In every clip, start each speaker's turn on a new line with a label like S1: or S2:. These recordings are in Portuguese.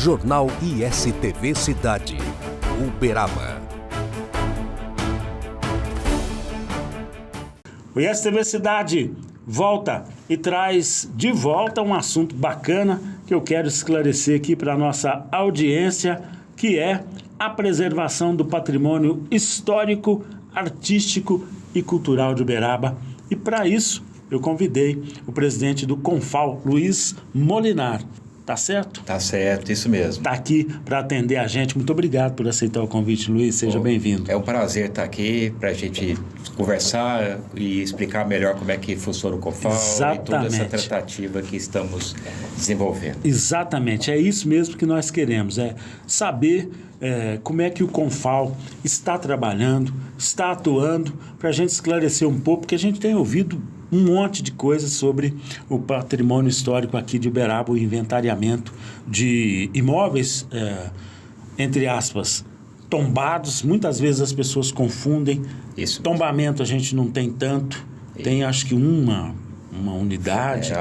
S1: Jornal ISTV Cidade, Uberaba.
S2: O ISTV Cidade volta e traz de volta um assunto bacana que eu quero esclarecer aqui para a nossa audiência, que é a preservação do patrimônio histórico, artístico e cultural de Uberaba. E para isso eu convidei o presidente do CONFAL, Luiz Molinar. Tá certo?
S3: Tá certo, isso mesmo.
S2: Tá aqui para atender a gente. Muito obrigado por aceitar o convite, Luiz. Seja bem-vindo.
S3: É um prazer estar aqui para a gente conversar e explicar melhor como é que funciona o CONFAL.
S2: Exatamente.
S3: E toda essa tratativa que estamos desenvolvendo.
S2: Exatamente. É isso mesmo que nós queremos. É saber como é que o CONFAL está trabalhando, está atuando, para a gente esclarecer um pouco, porque a gente tem ouvido um monte de coisas sobre o patrimônio histórico aqui de Uberaba, o inventariamento de imóveis, entre aspas, tombados. Muitas vezes as pessoas confundem.
S3: Isso.
S2: Tombamento a gente não tem tanto, tem acho que uma unidade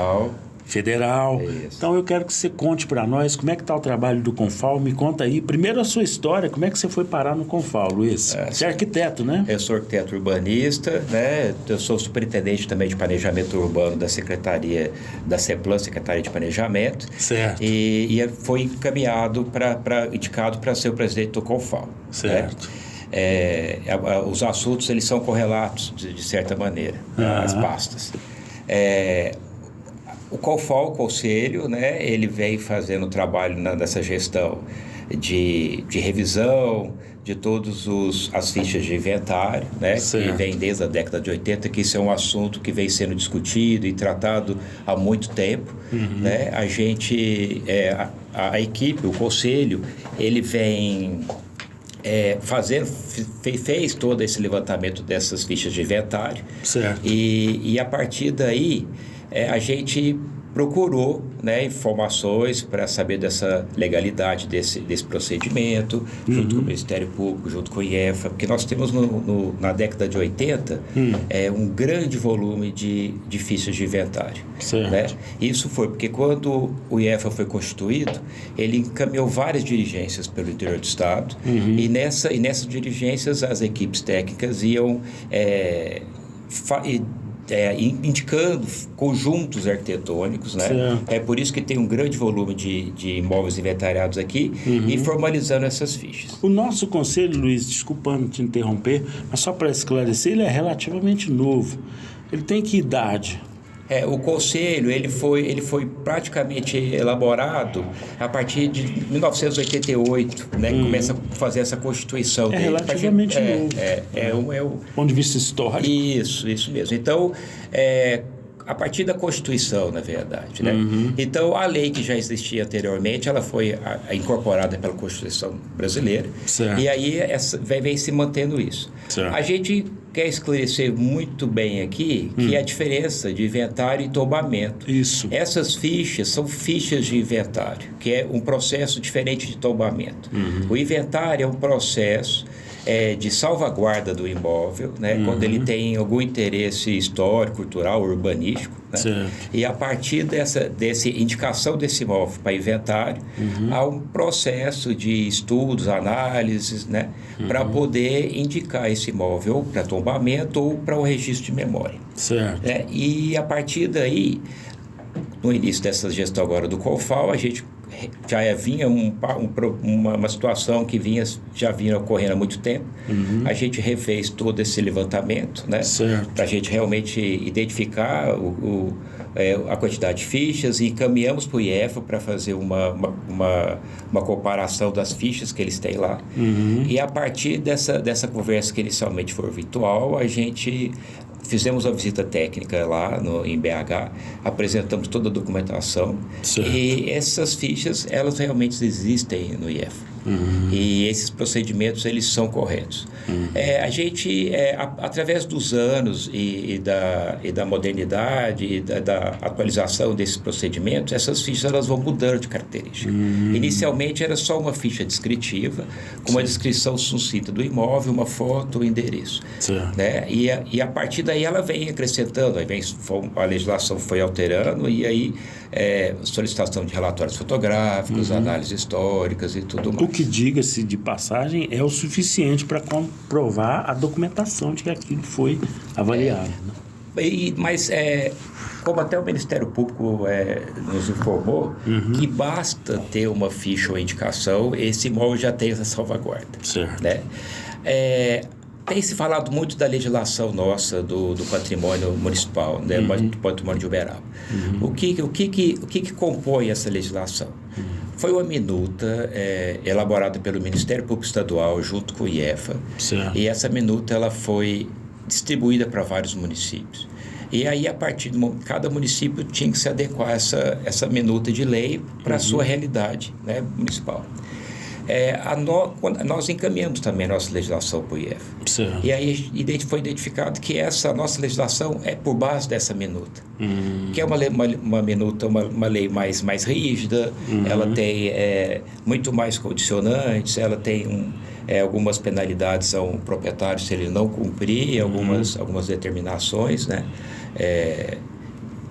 S2: federal.
S3: Isso.
S2: Então eu quero que você conte para nós como é que está o trabalho do CONFAL. Me conta aí, primeiro a sua história, como é que você foi parar no CONFAL, Luiz? Você é arquiteto, né?
S3: Eu sou arquiteto urbanista, né? Eu sou superintendente também de planejamento urbano da Secretaria da CEPLAN, Secretaria de Planejamento.
S2: Certo.
S3: E foi encaminhado indicado para ser o presidente do CONFAL.
S2: Certo.
S3: Né? Os assuntos, eles são correlatos, de certa maneira, as pastas. O CONFAL, o Conselho, né, ele vem fazendo trabalho nessa gestão de revisão de todas as fichas de inventário, né, que vem desde a década de 80, que isso é um assunto que vem sendo discutido e tratado há muito tempo. Né? A gente, a equipe, o Conselho, ele vem fez todo esse levantamento dessas fichas de inventário.
S2: Certo.
S3: E a partir daí a gente procurou, né, informações para saber dessa legalidade desse procedimento, junto com o Ministério Público, junto com o IEFA, porque nós temos na década de 80 um grande volume de fichas de inventário. Né? Isso foi porque quando o IEFA foi constituído, ele encaminhou várias diligências pelo interior do Estado, e nessas diligências as equipes técnicas iam indicando conjuntos arquitetônicos, né? É por isso que tem um grande volume de imóveis inventariados aqui, e formalizando essas fichas.
S2: O nosso conselho, Luiz, desculpando te interromper, mas só para esclarecer, ele é relativamente novo. Ele tem que idade?
S3: O conselho ele foi praticamente elaborado a partir de 1988, né? Que começa a fazer essa constituição.
S2: Relativamente novo. Do ponto de vista histórico.
S3: Isso mesmo. Então, a partir da Constituição, na verdade, né? Então, a lei que já existia anteriormente, ela foi incorporada pela Constituição brasileira.
S2: Certo.
S3: E aí vem se mantendo isso.
S2: Certo.
S3: A gente quer esclarecer muito bem aqui que a diferença de inventário e tombamento.
S2: Isso.
S3: Essas fichas são fichas de inventário, que é um processo diferente de tombamento. O inventário é um processo de salvaguarda do imóvel, né? Quando ele tem algum interesse histórico, cultural, urbanístico, né? E a partir dessa indicação desse imóvel para inventário, há um processo de estudos, análises, né? Para poder indicar esse imóvel ou para tombamento ou para o registro de memória.
S2: Certo.
S3: E a partir daí, no início dessa gestão agora do CONFAL, a gente já vinha uma situação que já vinha ocorrendo há muito tempo. A gente refez todo esse levantamento, né? Para a gente realmente identificar a quantidade de fichas, e encaminhamos para o IEFA para fazer uma comparação das fichas que eles têm lá. E a partir dessa conversa que inicialmente foi virtual, a gente fizemos uma visita técnica lá em BH, apresentamos toda a documentação. E essas fichas, elas realmente existem no IEFA. E esses procedimentos, eles são corretos. A gente, através dos anos e da modernidade e da atualização desses procedimentos, essas fichas elas vão mudando de característica. Inicialmente era só uma ficha descritiva, com uma descrição sucinta do imóvel, uma foto, um endereço. Né? E a partir daí ela vem acrescentando, a legislação foi alterando, e aí solicitação de relatórios fotográficos, análises históricas e tudo mais.
S2: O que, diga-se de passagem, é o suficiente para comprovar a documentação de que aquilo foi avaliado. Né?
S3: Mas, como até o Ministério Público nos informou, que basta ter uma ficha ou indicação, esse imóvel já tem essa salvaguarda.
S2: Certo.
S3: Né? Tem se falado muito da legislação nossa do patrimônio municipal, né? Do patrimônio de Uberaba. O que compõe essa legislação? Foi uma minuta elaborada pelo Ministério Público Estadual junto com o IEFA.
S2: Certo.
S3: E essa minuta ela foi distribuída para vários municípios. E aí, a partir cada município tinha que se adequar a essa minuta de lei para a sua realidade, né, municipal. Nós encaminhamos também a nossa legislação para o IEF.
S2: Certo.
S3: E aí foi identificado que essa nossa legislação é por base dessa minuta. Que é uma minuta, uma lei mais rígida, ela tem muito mais condicionantes, ela tem algumas penalidades ao proprietário se ele não cumprir algumas determinações, né?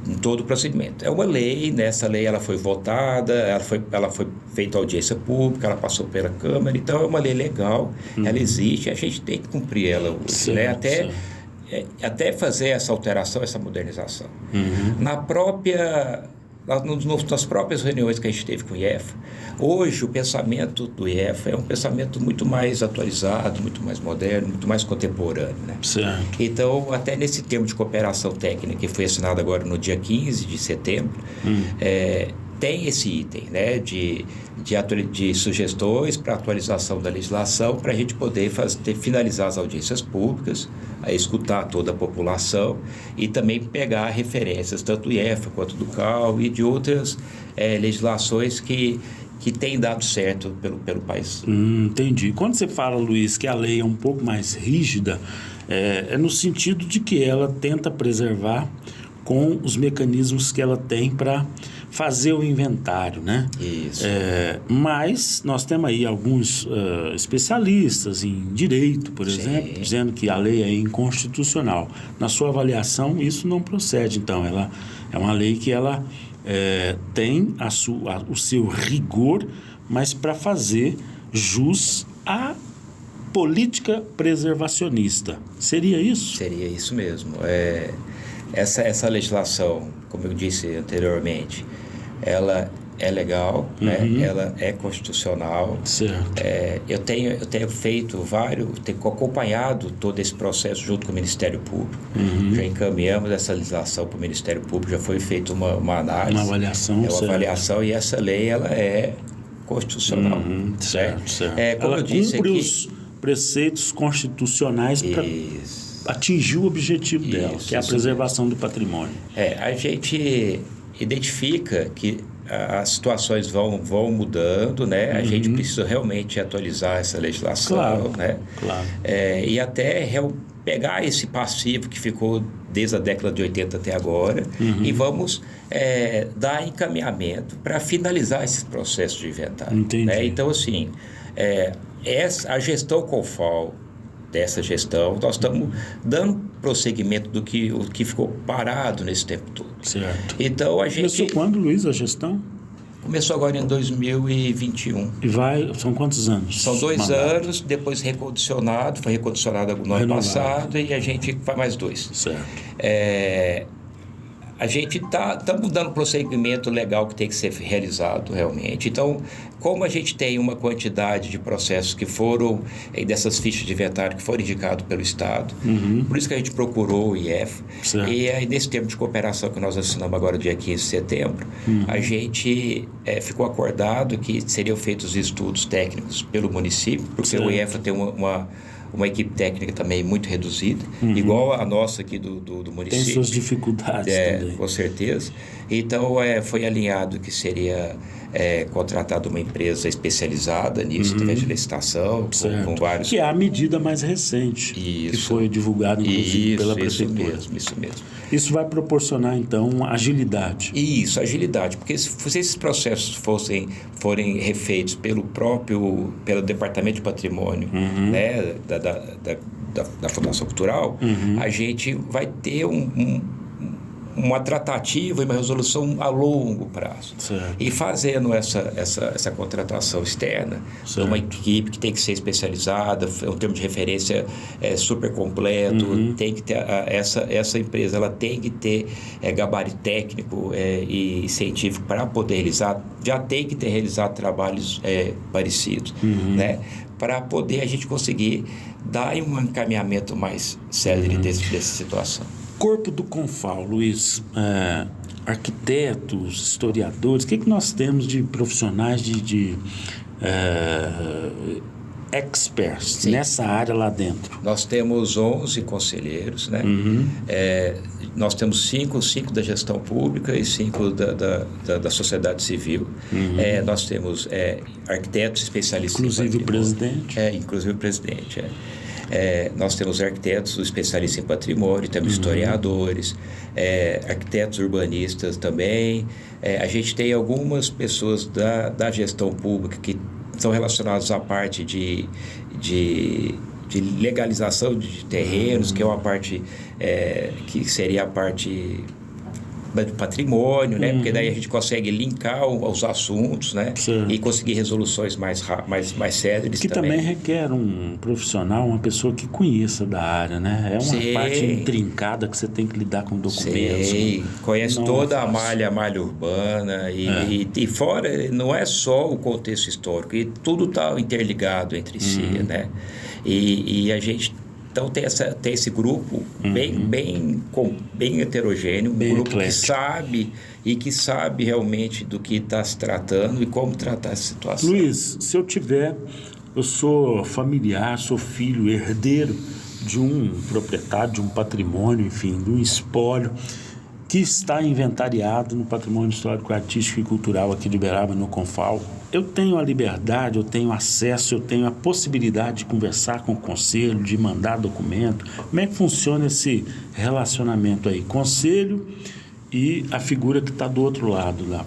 S3: Em todo o procedimento. É uma lei, essa lei ela foi votada, ela foi feita audiência pública, ela passou pela Câmara, então é uma lei legal, ela existe, a gente tem que cumprir ela, né? Até fazer essa alteração, essa modernização. Nas próprias reuniões que a gente teve com o IEF, hoje o pensamento do IEF é um pensamento muito mais atualizado, muito mais moderno, muito mais contemporâneo. Né?
S2: Certo.
S3: Então, até nesse termo de cooperação técnica, que foi assinado agora no dia 15 de setembro, tem esse item, né, de sugestões para atualização da legislação, para a gente poder finalizar as audiências públicas, escutar toda a população e também pegar referências tanto do IEFA quanto do CAL e de outras legislações que têm dado certo pelo país.
S2: Entendi. Quando você fala, Luiz, que a lei é um pouco mais rígida, é no sentido de que ela tenta preservar com os mecanismos que ela tem para fazer o inventário, né?
S3: Isso.
S2: Mas nós temos aí alguns especialistas em direito, por exemplo, dizendo que a lei é inconstitucional. Na sua avaliação, isso não procede. Então, ela é uma lei que ela tem o seu rigor, mas para fazer jus à política preservacionista. Seria isso?
S3: Seria isso mesmo. Essa legislação, como eu disse anteriormente, ela é legal, né? Ela é constitucional.
S2: Certo.
S3: Eu tenho tenho acompanhado todo esse processo junto com o Ministério Público. Já encaminhamos essa legislação para o Ministério Público, já foi feita uma análise.
S2: Uma avaliação.
S3: Avaliação, e essa lei ela é constitucional.
S2: Certo.
S3: Como
S2: ela
S3: eu disse
S2: cumpre
S3: aqui,
S2: os preceitos constitucionais para atingir o objetivo dela, que é a preservação do patrimônio.
S3: A gente identifica que as situações vão mudando, né? A gente precisa realmente atualizar essa legislação,
S2: claro,
S3: né?
S2: Claro.
S3: E até pegar esse passivo que ficou desde a década de 80 até agora e vamos dar encaminhamento para finalizar esses processos de inventário.
S2: Entendi.
S3: Né? Então, assim, a gestão CONFAL, dessa gestão, nós estamos dando prosseguimento do que ficou parado nesse tempo todo.
S2: Certo.
S3: Então, a gente...
S2: Começou quando, Luiz, a gestão?
S3: Começou agora em 2021.
S2: São quantos anos?
S3: São 2 anos, depois foi recondicionado no ano passado, e a gente faz mais 2.
S2: Certo.
S3: A gente estamos dando prosseguimento legal que tem que ser realizado realmente. Então, como a gente tem uma quantidade de processos que foram, dessas fichas de inventário que foram indicados pelo Estado, por isso que a gente procurou o IEF.
S2: Certo.
S3: E aí, nesse termo de cooperação que nós assinamos agora, dia 15 de setembro, a gente ficou acordado que seriam feitos estudos técnicos pelo município, porque certo. O IEF tem uma equipe técnica também muito reduzida, igual a nossa aqui do município.
S2: Tem suas dificuldades também.
S3: Com certeza. Então, foi alinhado que seria contratada uma empresa especializada nisso, através de licitação, com vários...
S2: Que é a medida mais recente, que foi divulgada, inclusive, pela Prefeitura.
S3: Isso mesmo.
S2: Isso vai proporcionar, então, agilidade.
S3: Isso, agilidade, porque se esses processos forem refeitos pelo Departamento de Patrimônio, né, da Fundação Cultural, a gente vai ter uma tratativa e uma resolução a longo prazo.
S2: Certo.
S3: E fazendo essa contratação externa, uma equipe que tem que ser especializada, é um termo de referência super completo, tem que ter essa empresa, ela tem que ter gabarito técnico e científico para poder realizar, já tem que ter realizado trabalhos parecidos, né? Para poder a gente conseguir dar um encaminhamento mais célere dessa situação.
S2: Corpo do Confal, Luiz, arquitetos, historiadores, o que nós temos de profissionais de experts nessa área lá dentro?
S3: Nós temos 11 conselheiros, né? Nós temos 5 da gestão pública e 5 da sociedade civil. Nós temos arquitetos especialistas
S2: inclusive
S3: em patrimônio. Inclusive o presidente. Nós temos arquitetos especialistas em patrimônio, temos historiadores, arquitetos urbanistas também. A gente tem algumas pessoas da gestão pública que são relacionadas à parte de legalização de terrenos, que é uma parte que seria a parte do patrimônio, né? Porque daí a gente consegue linkar os assuntos, né? E conseguir resoluções mais céleres.
S2: Que também requer um profissional, uma pessoa que conheça da área, né? É uma parte intrincada que você tem que lidar com documentos.
S3: Conhece toda a malha urbana e fora, não é só o contexto histórico, e tudo está interligado entre si, né? E a gente então tem esse grupo bem heterogêneo, um grupo eclético. que sabe realmente do que está se tratando e como tratar essa situação.
S2: Luiz, eu sou familiar, sou filho, herdeiro de um proprietário, de um patrimônio, enfim, de um espólio que está inventariado no Patrimônio Histórico, Artístico e Cultural aqui de Uberaba, no Confal. Eu tenho a liberdade, eu tenho acesso, eu tenho a possibilidade de conversar com o conselho, de mandar documento. Como é que funciona esse relacionamento aí? Conselho e a figura que está do outro lado da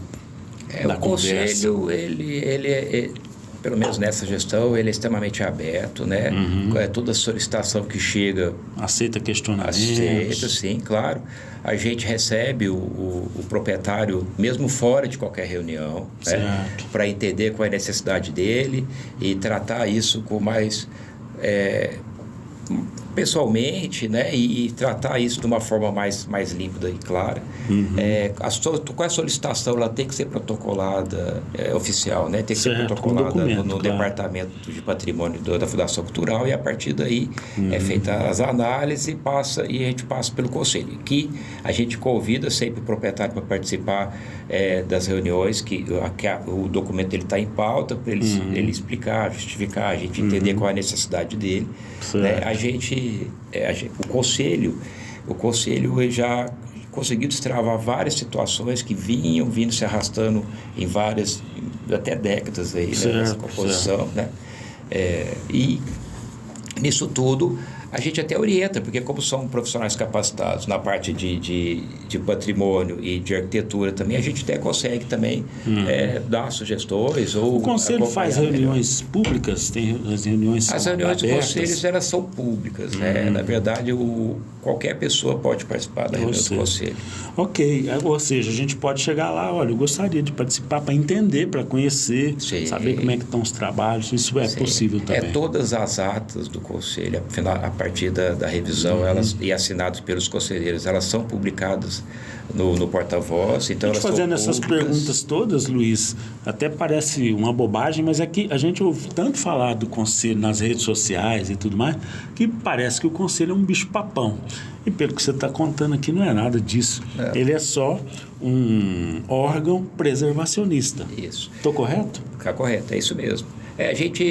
S3: o conselho, ele é, pelo menos nessa gestão, ele é extremamente aberto, né? Toda solicitação que chega...
S2: Aceita questionamentos?
S3: Aceita, sim, claro. A gente recebe o proprietário, mesmo fora de qualquer reunião, né? Para entender qual é a necessidade dele e tratar isso com mais... pessoalmente, né? E tratar isso de uma forma mais límpida e clara. Com a solicitação, ela tem que ser protocolada oficial, né? Tem que ser protocolada no Departamento de Patrimônio da Fundação Cultural, e a partir daí é feita as análises e a gente passa pelo conselho, que a gente convida sempre o proprietário para participar das reuniões, que o documento está em pauta, para ele explicar, justificar, a gente entender qual é a necessidade dele, né? O conselho já conseguiu destravar várias situações que vinham se arrastando em várias, até décadas aí, né, nessa composição, né? E nisso tudo a gente até orienta, porque como são profissionais capacitados na parte de patrimônio e de arquitetura também, a gente até consegue também dar sugestões. Ou
S2: o Conselho faz reuniões públicas? Tem as reuniões
S3: As reuniões do Conselho, elas são públicas, né? Na verdade, qualquer pessoa pode participar da reunião do Conselho.
S2: Ok, ou seja, a gente pode chegar lá, olha, eu gostaria de participar para entender, para conhecer, saber como é que estão os trabalhos, isso é possível também.
S3: Todas as atas do Conselho, a partir da revisão, elas, e assinadas pelos conselheiros, elas são publicadas no porta-voz. Então, elas
S2: fazendo
S3: essas
S2: perguntas todas, Luiz, até parece uma bobagem, mas é que a gente ouve tanto falar do Conselho nas redes sociais e tudo mais, que parece que o Conselho é um bicho-papão. E pelo que você está contando aqui, não é nada disso. Ele é só um órgão preservacionista.
S3: Isso.
S2: Estou correto?
S3: Está correto, é isso mesmo. A gente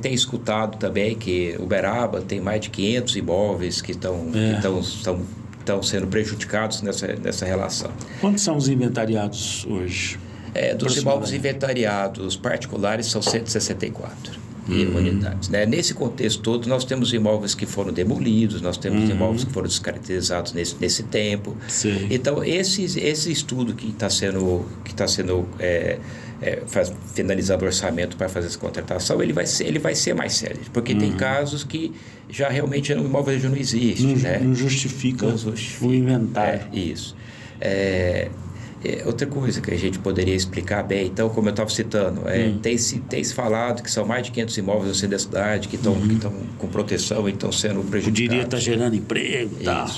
S3: tem escutado também que Uberaba tem mais de 500 imóveis que estão sendo prejudicados nessa relação.
S2: Quantos são os inventariados hoje?
S3: Dos imóveis inventariados particulares são 164 unidades, né? Nesse contexto todo, nós temos imóveis que foram demolidos, nós temos imóveis que foram descaracterizados nesse tempo.
S2: Sim.
S3: Então, esse estudo que está sendo finalizando o orçamento para fazer essa contratação, ele vai ser mais sério, porque tem casos que já realmente o imóvel já não existe.
S2: Não justifica o inventário.
S3: Isso. Outra coisa que a gente poderia explicar bem, então, como eu estava citando, tem se falado que são mais de 500 imóveis no centro da cidade que estão com proteção e estão sendo prejudicados.
S2: Poderia estar gerando emprego e tal.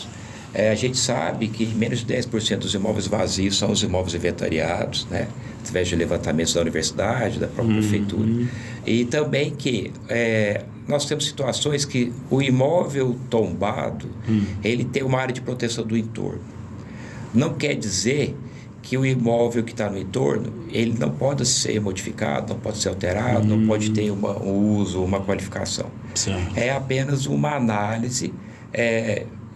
S3: A gente sabe que menos de 10% dos imóveis vazios são os imóveis inventariados, né? Através de levantamentos da universidade, da própria prefeitura. E também que nós temos situações que o imóvel tombado, ele tem uma área de proteção do entorno. Não quer dizer que o imóvel que está no entorno, ele não pode ser modificado, não pode ser alterado, não pode ter um uso, uma qualificação.
S2: Sim.
S3: É apenas uma análise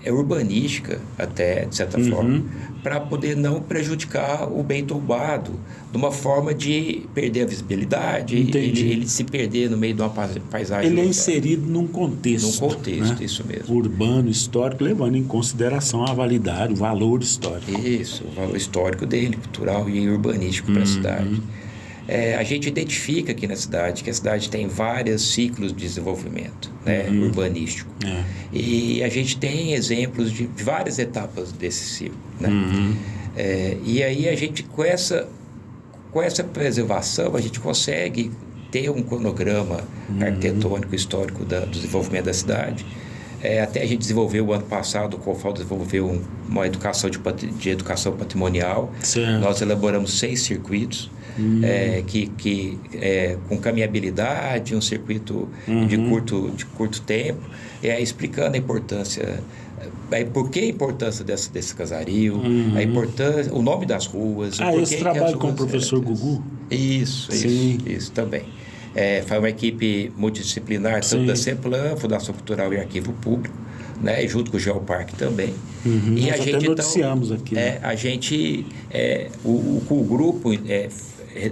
S3: urbanística, até, de certa forma, para poder não prejudicar o bem tombado, de uma forma de perder a visibilidade, ele se perder no meio de uma paisagem.
S2: Ele é inserido num contexto. Né?
S3: Isso mesmo.
S2: Urbano, histórico, levando em consideração a validade, o valor histórico.
S3: Isso, o valor histórico dele, cultural e urbanístico para a cidade. A gente identifica aqui na cidade que a cidade tem vários ciclos de desenvolvimento, né, urbanístico. E a gente tem exemplos de várias etapas desse ciclo. Né? E aí a gente, com essa preservação, a gente consegue ter um cronograma arquitetônico histórico do desenvolvimento da cidade. Até a gente desenvolveu, o ano passado, o COFAL desenvolveu uma educação de educação patrimonial.
S2: Certo.
S3: Nós elaboramos 6 circuitos. Com caminhabilidade, um circuito de curto tempo, explicando a importância, por que a importância desse casario, a importância, o nome das ruas.
S2: Esse trabalho com o professor Gugu?
S3: Isso também. Foi uma equipe multidisciplinar, tanto da CEPLAN, Fundação Cultural e Arquivo Público, né, junto com o Geoparque também.
S2: E a gente noticiamos aqui. Né?
S3: O grupo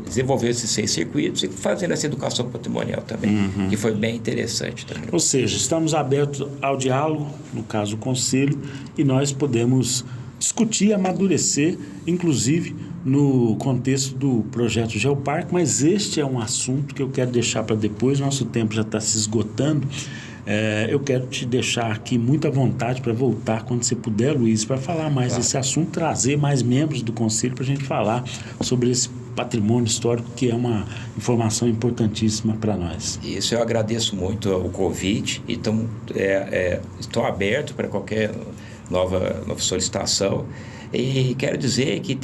S3: desenvolveu esses 6 circuitos e fazendo essa educação patrimonial também, que foi bem interessante também.
S2: Ou seja, estamos abertos ao diálogo, no caso o Conselho, e nós podemos discutir, amadurecer, inclusive no contexto do projeto Geoparque, mas este é um assunto que eu quero deixar para depois, nosso tempo já está se esgotando. Eu quero te deixar aqui muita vontade para voltar quando você puder, Luiz, para falar mais desse assunto, trazer mais membros do Conselho para a gente falar sobre esse patrimônio histórico, que é uma informação importantíssima para nós.
S3: Isso, eu agradeço muito o convite, então estou aberto para qualquer nova solicitação. E quero dizer que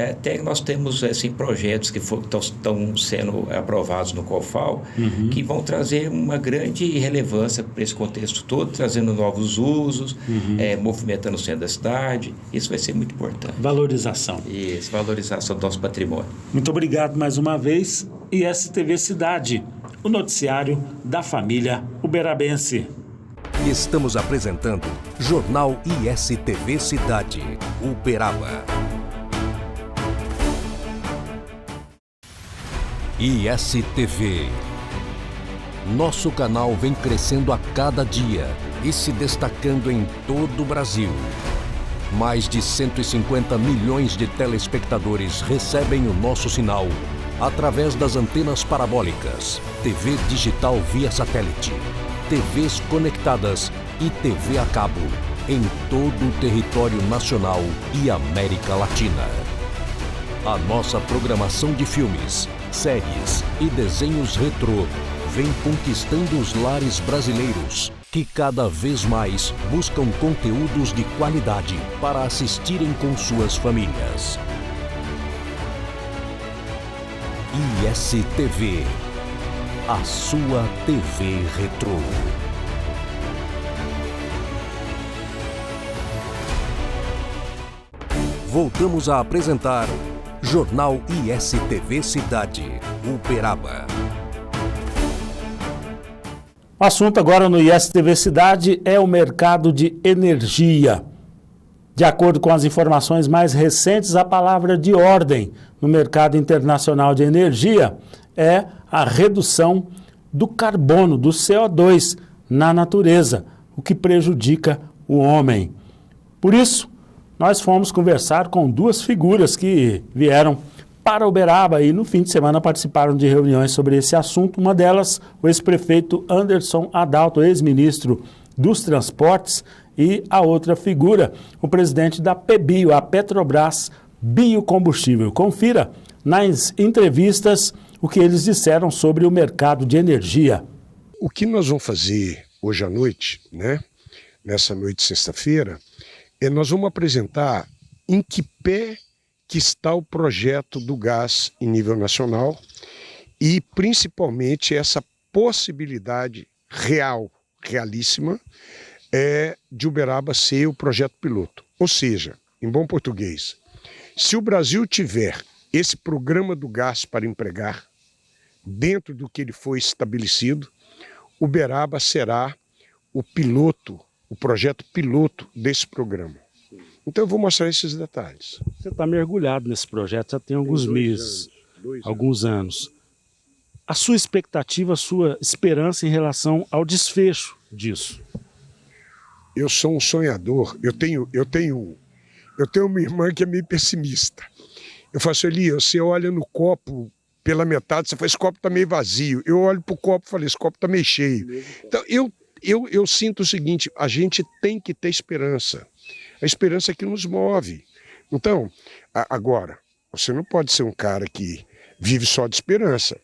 S3: até nós temos projetos que estão sendo aprovados no COFAL, que vão trazer uma grande relevância para esse contexto todo, trazendo novos usos, movimentando o centro da cidade. Isso vai ser muito importante.
S2: Valorização.
S3: Isso, valorização do nosso patrimônio.
S2: Muito obrigado mais uma vez. ISTV Cidade, o noticiário da família uberabense.
S1: Estamos apresentando Jornal ISTV Cidade, Uberaba. ISTV. Nosso canal vem crescendo a cada dia e se destacando em todo o Brasil. Mais de 150 milhões de telespectadores recebem o nosso sinal através das antenas parabólicas, TV digital via satélite, TVs conectadas e TV a cabo em todo o território nacional e América Latina. A nossa programação de filmes, séries e desenhos retrô vem conquistando os lares brasileiros, que cada vez mais buscam conteúdos de qualidade para assistirem com suas famílias. ISTV, a sua TV retrô. Voltamos a apresentar Jornal ISTV Cidade, Uberaba.
S2: O assunto agora no ISTV Cidade é o mercado de energia. De acordo com as informações mais recentes, a palavra de ordem no mercado internacional de energia é a redução do carbono, do CO2, na natureza, o que prejudica o homem. Por isso, nós fomos conversar com duas figuras que vieram para Uberaba e no fim de semana participaram de reuniões sobre esse assunto. Uma delas, o ex-prefeito Anderson Adalto, ex-ministro dos Transportes, e a outra figura, o presidente da PBio, a Petrobras Biocombustível. Confira nas entrevistas o que eles disseram sobre o mercado de energia.
S4: O que nós vamos fazer hoje à noite, né? Nessa noite de sexta-feira, nós vamos apresentar em que pé que está o projeto do gás em nível nacional e principalmente essa possibilidade realíssima, de Uberaba ser o projeto piloto. Ou seja, em bom português, se o Brasil tiver esse programa do gás para empregar dentro do que ele foi estabelecido, Uberaba será o piloto, o projeto piloto desse programa. Então eu vou mostrar esses detalhes.
S2: Você está mergulhado nesse projeto já tem alguns meses, alguns anos. A sua expectativa, a sua esperança em relação ao desfecho disso?
S4: Eu sou um sonhador, eu tenho uma irmã que é meio pessimista. Eu faço, Elias, você olha no copo pela metade, você fala, esse copo está meio vazio. Eu olho para o copo e falo, esse copo está meio cheio. Então eu sinto o seguinte, a gente tem que ter esperança. A esperança é que nos move. Então, agora, você não pode ser um cara que vive só de esperança.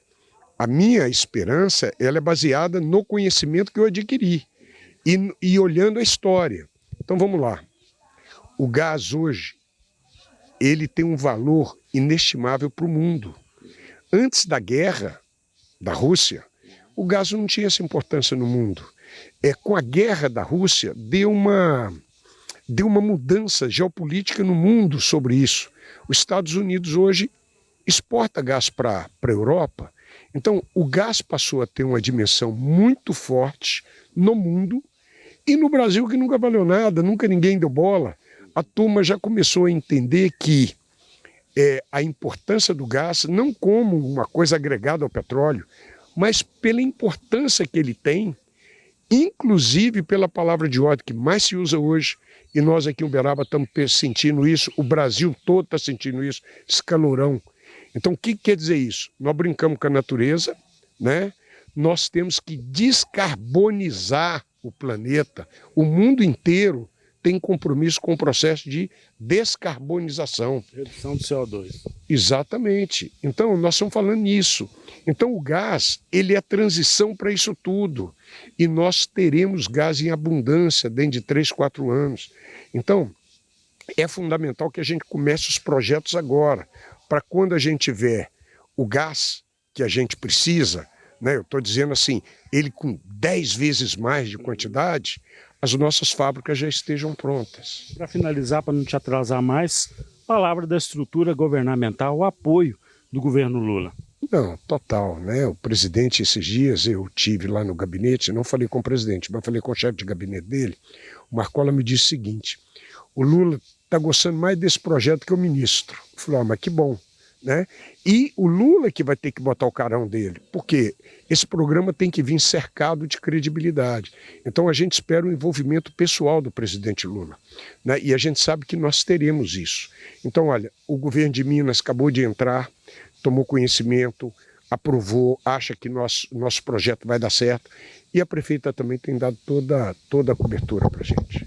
S4: A minha esperança, ela é baseada no conhecimento que eu adquiri e olhando a história. Então vamos lá. O gás hoje, ele tem um valor inestimável para o mundo. Antes da guerra da Rússia, o gás não tinha essa importância no mundo. Com a guerra da Rússia, deu uma mudança geopolítica no mundo sobre isso. Os Estados Unidos hoje exporta gás para a Europa. Então, o gás passou a ter uma dimensão muito forte no mundo e no Brasil, que nunca valeu nada, nunca ninguém deu bola. A turma já começou a entender que a importância do gás, não como uma coisa agregada ao petróleo, mas pela importância que ele tem, inclusive pela palavra de ordem que mais se usa hoje, e nós aqui em Uberaba estamos sentindo isso, o Brasil todo está sentindo isso, esse calorão. Então, o que quer dizer isso? Nós brincamos com a natureza, né? Nós temos que descarbonizar o planeta. O mundo inteiro tem compromisso com o processo de descarbonização.
S2: Redução do CO2.
S4: Exatamente. Então, nós estamos falando nisso. Então, o gás, ele é a transição para isso tudo. E nós teremos gás em abundância dentro de 3, 4 anos. Então, é fundamental que a gente comece os projetos agora, para quando a gente tiver o gás que a gente precisa, né? Eu estou dizendo assim, ele com 10 vezes mais de quantidade, as nossas fábricas já estejam prontas.
S2: Para finalizar, para não te atrasar mais, palavra da estrutura governamental, o apoio do governo Lula.
S4: Não, total, né? O presidente, esses dias, eu tive lá no gabinete, não falei com o presidente, mas falei com o chefe de gabinete dele, o Marcola me disse o seguinte, o Lula está gostando mais desse projeto que o ministro. Eu falei, mas que bom, né? E o Lula que vai ter que botar o carão dele, porque esse programa tem que vir cercado de credibilidade. Então a gente espera o envolvimento pessoal do presidente Lula, né? E a gente sabe que nós teremos isso. Então, olha, o governo de Minas acabou de entrar, tomou conhecimento, aprovou, acha que nosso projeto vai dar certo, e a prefeita também tem dado toda a cobertura para a gente.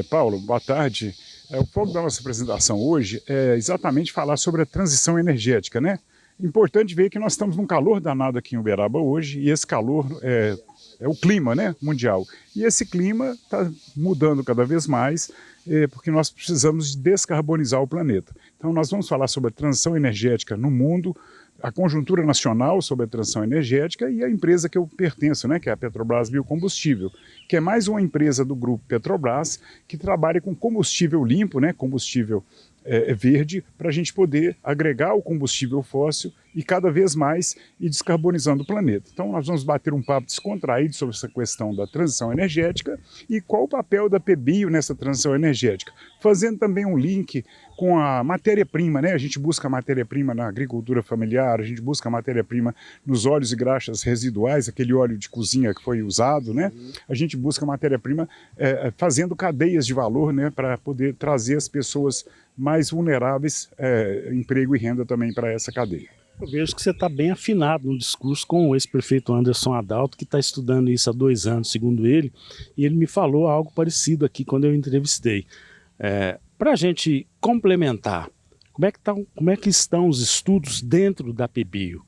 S5: Paulo, boa tarde. O foco da nossa apresentação hoje é exatamente falar sobre a transição energética, né? Importante ver que nós estamos num calor danado aqui em Uberaba hoje, e esse calor é o clima, né, mundial. E esse clima está mudando cada vez mais, porque nós precisamos descarbonizar o planeta. Então nós vamos falar sobre a transição energética no mundo, a conjuntura nacional sobre a transição energética e a empresa que eu pertenço, né, que é a Petrobras Biocombustível, que é mais uma empresa do grupo Petrobras que trabalha com combustível limpo, né, combustível verde, para a gente poder agregar o combustível fóssil e cada vez mais ir descarbonizando o planeta. Então nós vamos bater um papo descontraído sobre essa questão da transição energética e qual o papel da PBio nessa transição energética, fazendo também um link com a matéria-prima, né? A gente busca matéria-prima na agricultura familiar, a gente busca matéria-prima nos óleos e graxas residuais, aquele óleo de cozinha que foi usado, né? A gente busca matéria-prima fazendo cadeias de valor, né? Para poder trazer as pessoas mais vulneráveis, emprego e renda também para essa cadeia.
S2: Eu vejo que você está bem afinado no discurso com o ex-prefeito Anderson Adalto, que está estudando isso há 2 anos, segundo ele, e ele me falou algo parecido aqui quando eu entrevistei. Para a gente complementar, como é que estão os estudos dentro da PBio?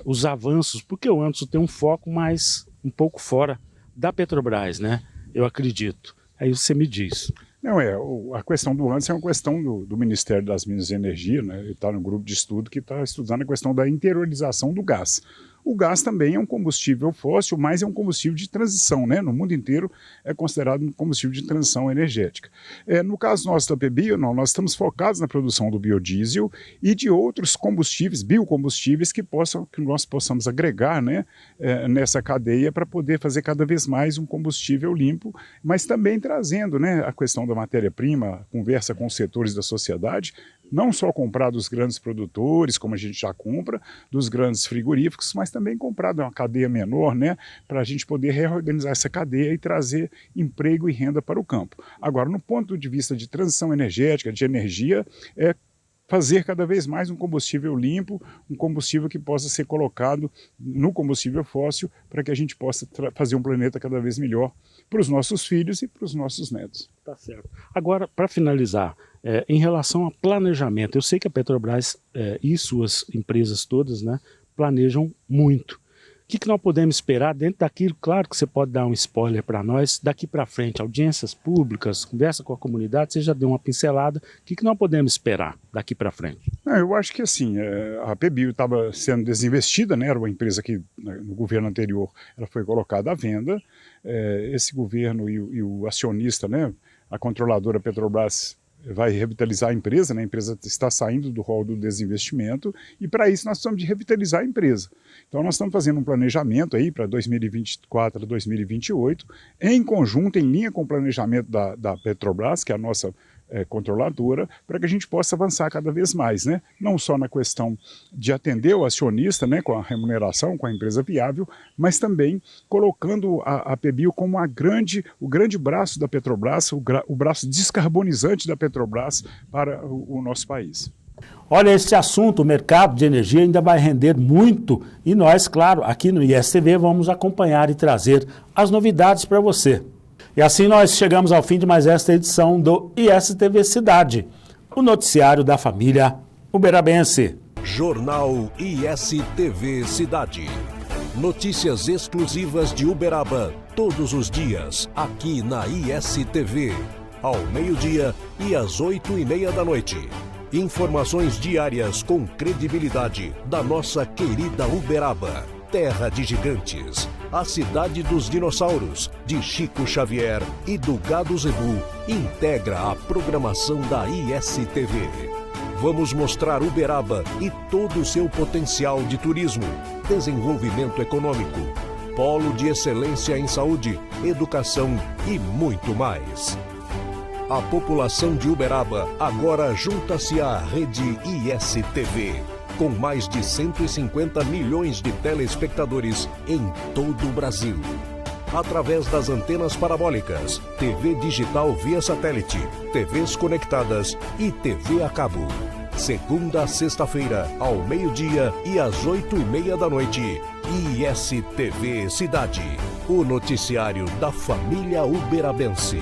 S2: Os avanços, porque o Anderson tem um foco mais um pouco fora da Petrobras, né? Eu acredito. Aí você me diz.
S5: Não, a questão do Anderson é uma questão do Ministério das Minas e Energia, né? Ele está no grupo de estudo que está estudando a questão da interiorização do gás. O gás também é um combustível fóssil, mas é um combustível de transição, né? No mundo inteiro é considerado um combustível de transição energética. No caso nosso da PBio, nós estamos focados na produção do biodiesel e de outros combustíveis, biocombustíveis, que nós possamos agregar, né, nessa cadeia para poder fazer cada vez mais um combustível limpo, mas também trazendo, né, a questão da matéria-prima, conversa com os setores da sociedade, não só comprar dos grandes produtores, como a gente já compra, dos grandes frigoríficos, mas também comprar de uma cadeia menor, né, para a gente poder reorganizar essa cadeia e trazer emprego e renda para o campo. Agora, no ponto de vista de transição energética, de energia, fazer cada vez mais um combustível limpo, um combustível que possa ser colocado no combustível fóssil para que a gente possa fazer um planeta cada vez melhor para os nossos filhos e para os nossos netos.
S2: Tá certo. Agora, para finalizar, em relação a planejamento, eu sei que a Petrobras e suas empresas todas, né, planejam muito. O que nós podemos esperar dentro daquilo? Claro que você pode dar um spoiler para nós, daqui para frente, audiências públicas, conversa com a comunidade, você já deu uma pincelada. O que nós podemos esperar daqui para frente?
S5: Eu acho que assim, a PBio estava sendo desinvestida, né? Era uma empresa que no governo anterior ela foi colocada à venda. Esse governo e o acionista, né, a controladora Petrobras, vai revitalizar a empresa, né? A empresa está saindo do rol do desinvestimento e para isso nós precisamos de revitalizar a empresa. Então nós estamos fazendo um planejamento aí para 2024 a 2028, em conjunto, em linha com o planejamento da Petrobras, que é a nossa controladora, para que a gente possa avançar cada vez mais, né? Não só na questão de atender o acionista, né, com a remuneração, com a empresa viável, mas também colocando a PBio como o grande braço da Petrobras, o braço descarbonizante da Petrobras para o nosso país.
S2: Olha, esse assunto, o mercado de energia, ainda vai render muito e nós, claro, aqui no ISTV vamos acompanhar e trazer as novidades para você. E assim nós chegamos ao fim de mais esta edição do ISTV Cidade, o noticiário da família uberabense.
S1: Jornal ISTV Cidade. Notícias exclusivas de Uberaba todos os dias, aqui na ISTV, ao meio-dia e às 8:30 da noite. Informações diárias com credibilidade da nossa querida Uberaba, terra de gigantes, a cidade dos dinossauros, de Chico Xavier e do Gado Zebu, integra a programação da ISTV. Vamos mostrar Uberaba e todo o seu potencial de turismo, desenvolvimento econômico, polo de excelência em saúde, educação e muito mais. A população de Uberaba agora junta-se à rede ISTV, com mais de 150 milhões de telespectadores em todo o Brasil. Através das antenas parabólicas, TV digital via satélite, TVs conectadas e TV a cabo. Segunda a sexta-feira, ao meio-dia e às 8:30 da noite. ISTV Cidade, o noticiário da família uberabense.